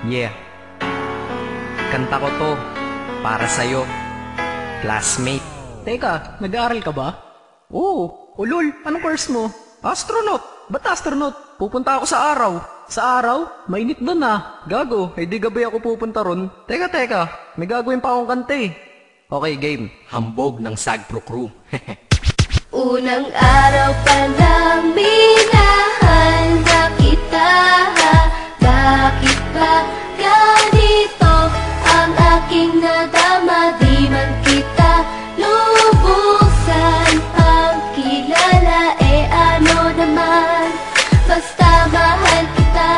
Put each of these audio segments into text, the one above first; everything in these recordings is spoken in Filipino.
Yeah, kanta ko to para sa'yo, classmate. Teka, nag-aaral ka ba? Oo. Ulol, anong course mo? Astronaut. Ba't astronaut? Pupunta ako sa araw. Sa araw? Mainit doon ah. Gago, di gabi ako pupunta ron. Teka, may gagawin pa akong kanta eh. Okay, game. Hambog ng Sagpro Crew. Unang araw pa lang minahal na kita. Bakit ba ganito ang aking nadama? Di man kita lubusan ang kilala. Ano naman, basta mahal kita.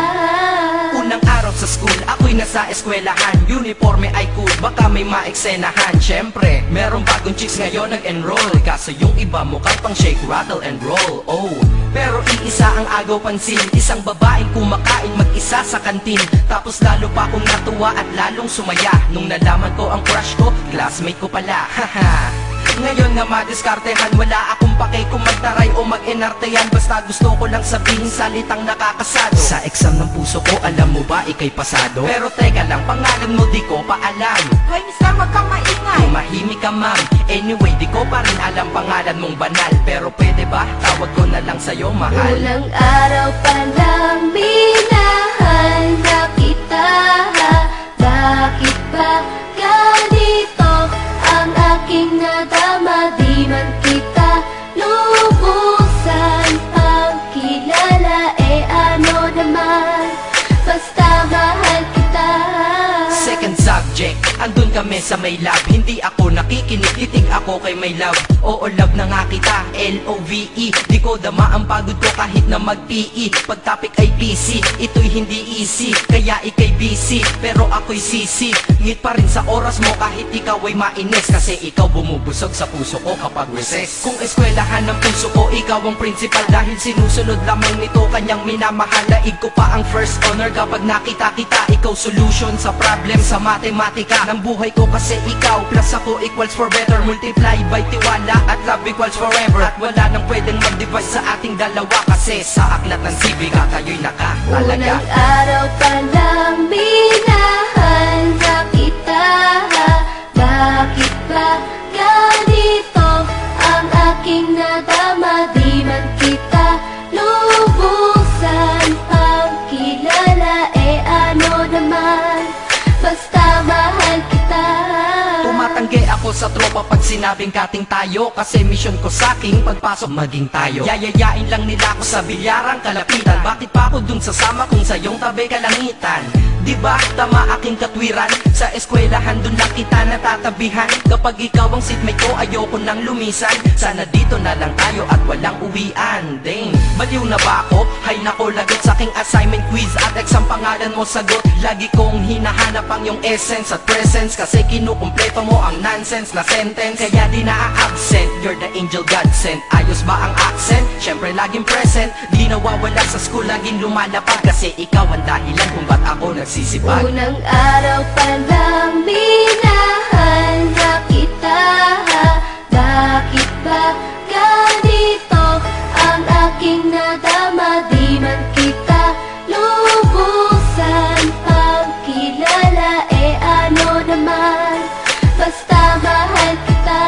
Unang araw sa school, ako'y nasa eskwelahan. Uniforme ay cool, baka may maeksenahan. Syempre, merong bagong chicks ngayon nag-enroll. Kaso yung iba mukhang pang shake, rattle and roll. Oh, pero iisa ang agaw pansin. Isang babaeng kumakain mag-isa sa kantin. Tapos lalo pa akong natuwa at lalong sumaya nung nalaman ko ang crush ko, classmate ko pala. Haha. Ngayon nga madiskartehan, wala akong pake kung magtaray o mag-enartehan. Basta gusto ko lang sabihin salitang nakakasado. Sa exam ng puso ko, alam mo ba ikay pasado? Pero teka lang, pangalan mo di ko pa alam. Hoy, mister, wag kang maingay. Tumahimik ka ma'am. Anyway, di ko pa rin alam pangalan mong banal. Pero pwede ba, tawag ko na lang sa'yo mahal. Unang araw pa lang minahal na kita. Bakit ba ganito ang aking nadama? Di man kita lubusan ang kilala. Ano naman, basta mahal kita. Second subject, andun kami sa may lab. Hindi ako nakikinig, titig ako kay may love. Oo, love na nga kita, L-O-V-E. Di ko dama ang pagod ko kahit na mag-PE. Pag topic ay PC, ito'y hindi easy. Kaya ikay busy, pero ako'y sisi. Ngit pa rin sa oras mo kahit ikaw ay mainis. Kasi ikaw bumubusog sa puso ko kapag recess. Kung eskwelahan ng puso ko, ikaw ang principal. Dahil sinusunod lamang nito kanyang minamahal. Laig ko pa ang first honor kapag nakita kita. Ikaw solution sa problem sa matematika ng buhay ko. Kasi ikaw plus ako equals for better. Multiply by tiwala at love equals forever. At wala nang pwedeng mag-divide sa ating dalawa. Kasi sa aklat ng sibika tayo'y nakatalaga. Unang araw pa lang minahal na kita. Bakit ba ganito ang aking nadama? Di man kita lubusan ang kilala. Ano naman, basta mahal kita. Tumatanggi ako sa tropa pag sinabing kating tayo. Kasi mission ko sa aking pagpasok maging tayo. Yayayain lang nila ako sa bilyarang kalapitan. Bakit pa ako dun sasama kung sa iyong tabi kalangitan? Diba tama aking katwiran? Sa eskwelahan dun lang kita natatabihan. Kapag ikaw ang seatmate ko ayoko nang lumisan. Sana dito na lang tayo at walang uwian. Dang, baliw na ba ako? Hay nako, lagot sa aking assignment quiz at exam pangalan mo sagot. Lagi kong hinahanap ang iyong essence at presence. Kasi kinukumpleto mo ang nonsense na sentence. Kaya di na-absent, you're the angel God sent. Ayos ba ang accent? Syempre laging present. Di nawawala sa school, laging lumalapag. Kasi ikaw ang dahilan kung ba't ako nagsisipag. Unang araw pa lang minahal na kita. Bakit ba ganito ang aking nadama? Di man kita lubusan ang kilala. Ano naman, basta mahal kita.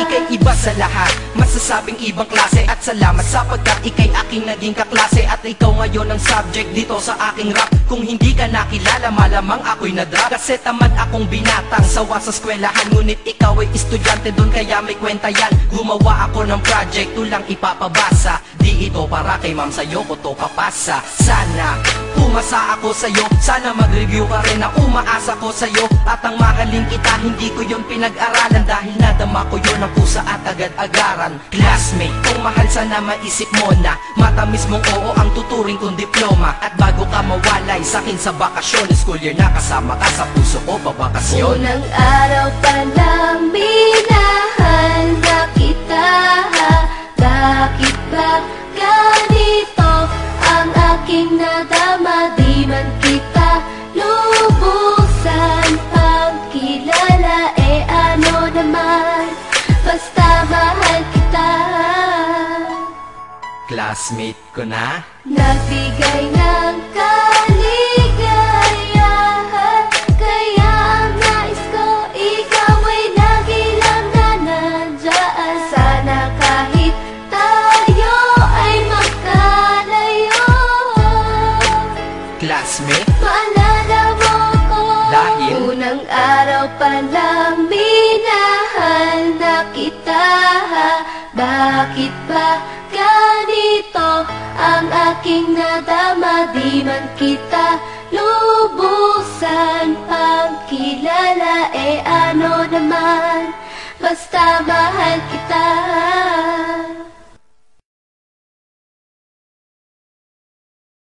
Ika'y iba sa lahat, masasabing ibang klase. At salamat sapagkat ika'y aking naging kaklase. At ikaw ngayon ang subject dito sa aking rap. Kung hindi ka nakilala, malamang ako'y na-drop. Kasi tamad akong binatang sawa sa eskwelahan. Ngunit ikaw ay estudyante dun kaya may kwenta yan. Gumawa ako ng project, tulang ipapabasa. Di ito para kay ma'am, sa'yo ko to papasa. Sana pumasa ako sa'yo, sana mag-review ka rin na umaasa ko sa'yo. At ang mahalin kita, hindi ko yun pinag-aralan. Dahil nadama ko yun ang pusa at agad-agaran. Classmate, kung mahal sana maisip mo na matamis mong oo ang tuturing kong diploma. At bago ka mawalay sa'kin sa bakasyon, school year na kasama ka sa puso ko pabakasyon. Unang araw pa lang minahal na kita. Bakit ba ganito ang aking nadama? Di man kita lubusan ang kilala. Ano naman, basta mahal kita. Classmate ko na. Nagbigay ng kaligaya aking nadama, di man kita lubusan pagkilala, ano naman, basta mahal kita.